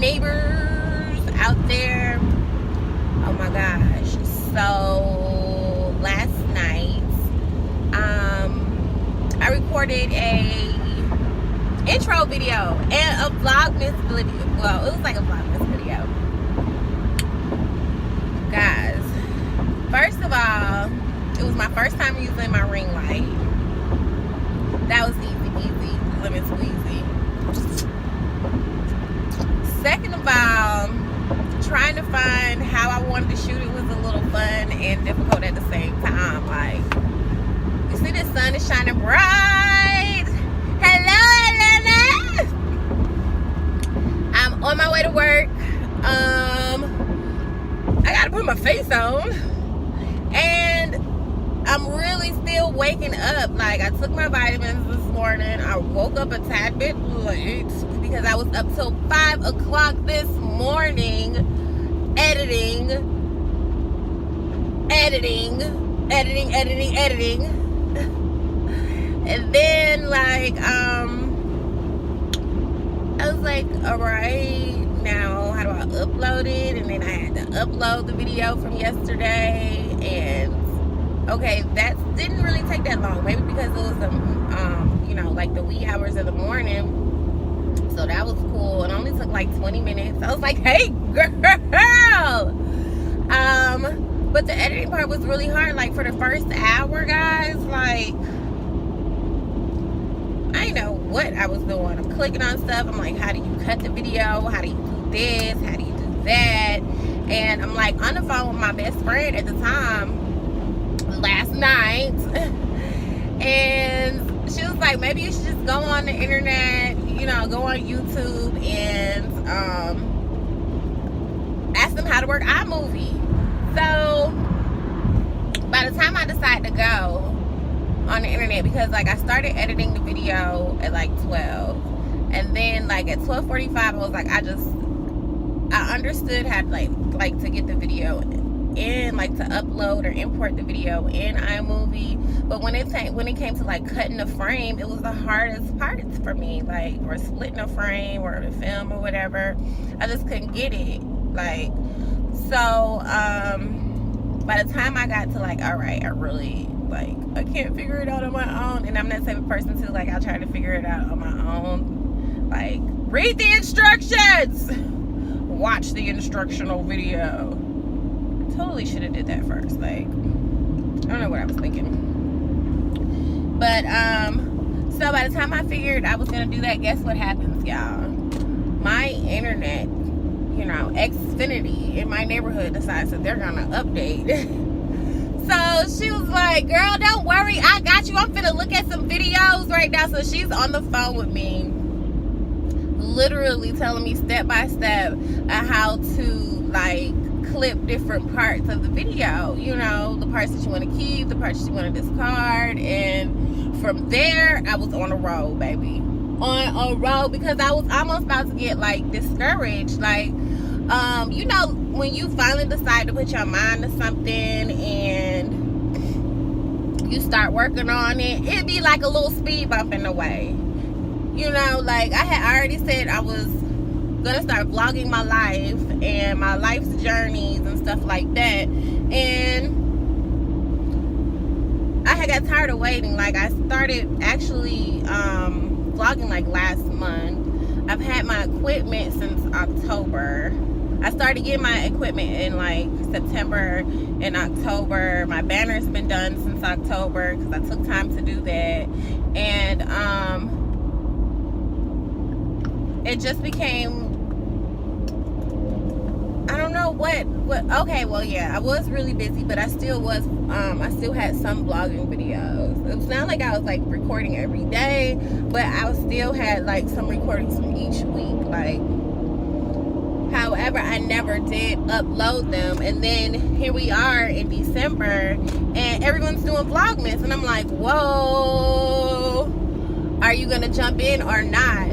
neighbors out there. Oh my gosh. So last night, I recorded a intro video and a Vlogmas video. Well, it was like a Vlogmas video. Guys, first of all, it was my first time using my ring light. That was easy peasy, lemon squeezy. Second of all, trying to find how I wanted to shoot it was a little fun and difficult at the same time. Like, you see the sun is shining bright. Hello, Atlanta. I'm on my way to work. I gotta put my face on. And I'm really still waking up. Like, I took my vitamins this morning. I woke up a tad bit late because I was up till 5 o'clock this morning editing. And then, like, I was like, all right, now how do I upload it? And then I had to upload the video from yesterday. And okay, that didn't really take that long. Maybe because it was you know, like the wee hours of the morning. So that was cool. It only took like 20 minutes. I was like, hey girl. But the editing part was really hard. Like, for the first hour, guys, like, I didn't know what I was doing. I'm clicking on stuff. I'm like, how do you cut the video? How do you do this? How do you do that? And I'm like on the phone with my best friend at the time last night. And she was like, maybe you should just go on the internet, you know, go on YouTube and ask them how to work iMovie. So by the time I decided to go on the internet, because like I started editing the video at like 12, and then like at 12:45 I was like, I understood how to like to get the video in, like to upload or import the video in iMovie. But when it came to like cutting the frame, it was the hardest part for me, like, or splitting a frame or the film or whatever. I just couldn't get it. Like, so by the time I got to like, all right, I really, like, I can't figure it out on my own. And I'm that type of person too, like, I try to figure it out on my own. Like, read the instructions, watch the instructional video. Totally should have did that first. Like, I don't know what I was thinking. But so by the time I figured I was gonna do that, guess what happens, y'all? My internet, you know, Xfinity in my neighborhood decides that they're gonna update. So she was like, girl, don't worry, I got you. I'm finna look at some videos right now. So she's on the phone with me, literally telling me step by step how to, like, clip different parts of the video, you know, the parts that you want to keep, the parts that you want to discard. And from there, I was on a roll, baby, on a roll, because I was almost about to get like discouraged. Like, you know, when you finally decide to put your mind to something and you start working on it, it'd be like a little speed bump in the way, you know. Like, I had already said I was gonna start vlogging my life and my life's journeys and stuff like that, and I had got tired of waiting. Like, I started actually vlogging like last month. I've had my equipment since October. I started getting my equipment in like September and October. My banner's been done since October because I took time to do that. And it just became, I don't know what, okay, well, yeah, I was really busy, but I still was, I still had some vlogging videos. It was not like I was like recording every day, but I still had like some recordings from each week. Like, however, I never did upload them. And then here we are in December and everyone's doing Vlogmas, and I'm like, whoa, are you gonna jump in or not?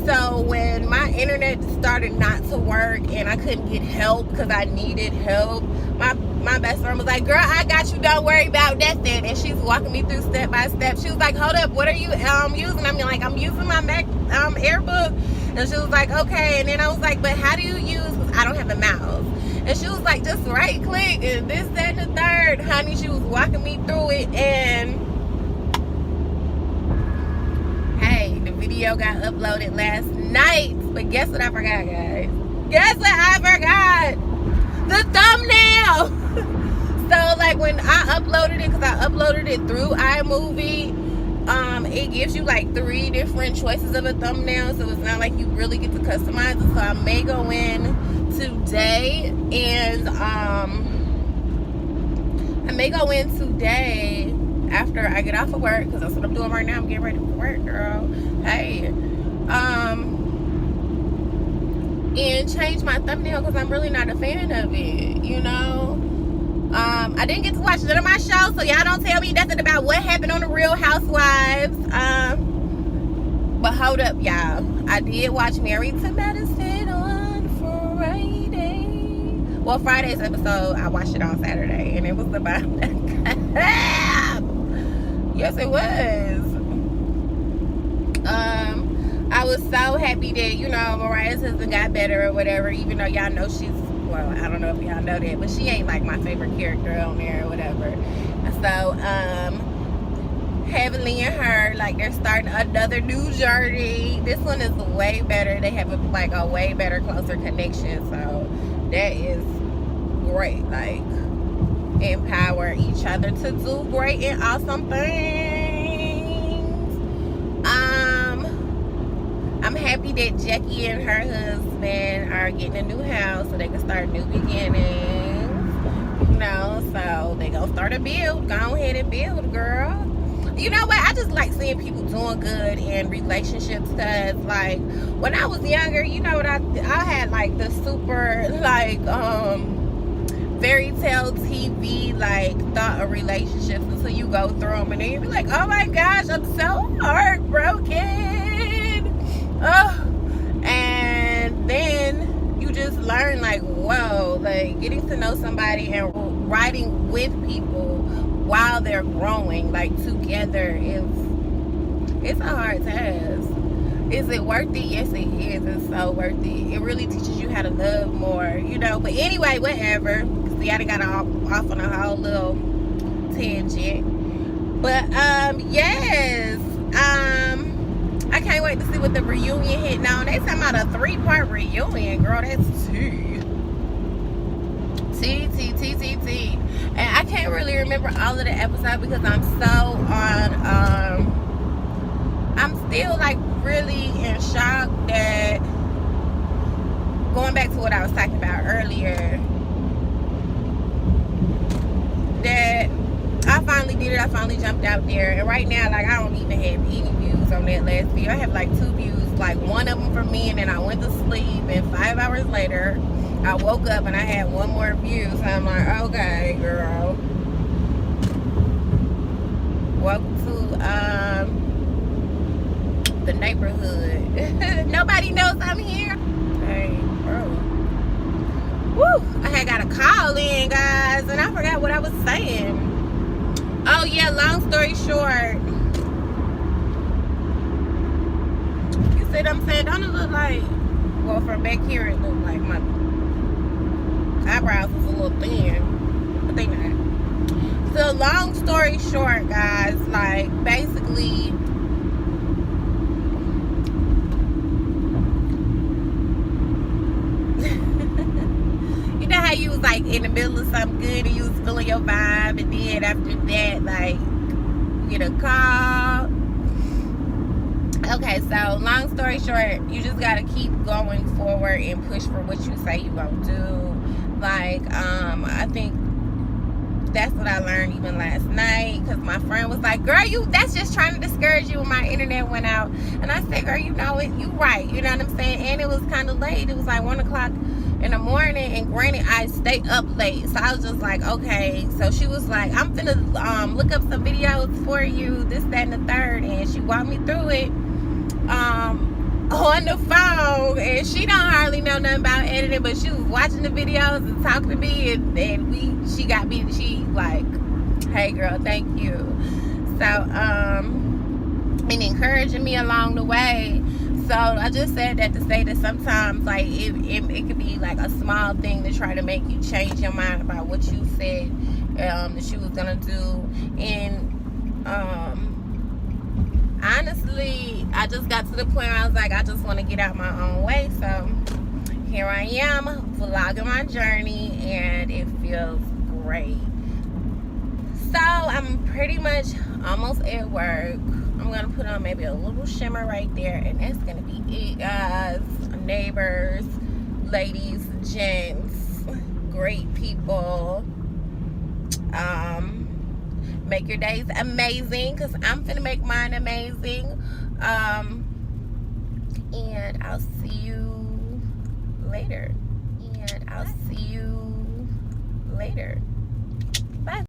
So when my internet started not to work and I couldn't get help because I needed help, my best friend was like, girl, I got you, don't worry about that then. And she's walking me through step by step. She was like, hold up, what are you using? I'm like, I'm using my Mac Airbook. And And she was like, okay. And then I was like, but how do you use, because I don't have a mouse. And she was like, just right click and this, that, and the third. Honey, she was walking me through it. And hey, the video got uploaded last night. But guess what I forgot, guys? Guess what I forgot? The thumbnail. So like when I uploaded it, because I uploaded it through iMovie, it gives you like 3 different choices of a thumbnail, so it's not like you really get to customize it. So I may go in today and after I get off of work, because that's what I'm doing right now. I'm getting ready for work, girl. Hey, and change my thumbnail, because I'm really not a fan of it, you know. I didn't get to watch none of my shows, so y'all don't tell me nothing about what happened on the Real Housewives. But hold up, y'all. I did watch Married to Medicine on Friday. Well, Friday's episode, I watched it on Saturday, and it was about yes, it was. I was so happy that, you know, Mariah's husband got better or whatever, even though y'all know she's, well, I don't know if y'all know that, but she ain't like my favorite character on there or whatever. So, Heavenly and her, like, they're starting another new journey. This one is way better. They have a way better, closer connection. So that is great. Like, empower each other to do great and awesome things. I'm happy that Jackie and her husband are getting a new house so they can start new beginnings. You know, so they gonna start a build. Go ahead and build, girl. You know what? I just like seeing people doing good in relationships, because like when I was younger, you know what, I had like the super like fairy tale TV like thought of relationships until you go through them, and then you be like, oh my gosh, I'm so heartbroken. Oh, and then you just learn like, whoa, like getting to know somebody and riding with people while they're growing like together it's a hard task. Is it worth it? Yes, it is. It's so worth it. It really teaches you how to love more, you know. But anyway, whatever. See, I done got off on a whole little tangent. But yes, I can't wait to see what the reunion hitting on. They talking about a 3-part reunion, girl. That's T. And I can't really remember all of the episodes because I'm so on, I'm still like really in shock that, going back to what I was talking about earlier, that I finally did it. I finally jumped out there, and right now, like, I don't even have any views on that last video. I have like 2 views, like one of them for me, and then I went to sleep, and 5 hours later I woke up and I had 1 more view. So I'm like, okay, girl, welcome to the neighborhood. Nobody knows I'm here. Hey, bro. Woo! I had got a call in, guys, and I forgot what I was saying. Oh yeah, long story short, you see what I'm saying? Don't it look like, well, from back here it looked like my eyebrows was a little thin, but they not. So long story short, guys, like basically, you know how you was like in the middle of something good and you was feeling your vibe, and then after that, like, you get a call. Okay, so long story short, you just gotta keep going forward and push for what you say you gonna do. Like, I think that's what I learned even last night, because my friend was like, girl, that's just trying to discourage you when my internet went out. And I said, girl, you know it, you right, you know what I'm saying? And it was kind of late. It was like 1 o'clock in the morning, and granted, I stay up late, so I was just like, okay. So she was like, I'm finna look up some videos for you, this, that, and the third, and she walked me through it on the phone, and she don't hardly know nothing about editing, but she was watching the videos and talking to me, and she got me, she like, hey girl, thank you. So and encouraging me along the way. So I just said that to say that sometimes like it could be like a small thing to try to make you change your mind about what you said that you was gonna do. And honestly, I just got to the point where I was like, I just want to get out my own way. So here I am vlogging my journey, and it feels great. So I'm pretty much almost at work. I'm gonna put on maybe a little shimmer right there, and that's gonna be it, guys. Neighbors, ladies, gents, great people. Make your days amazing, because I'm gonna make mine amazing. And I'll see you later.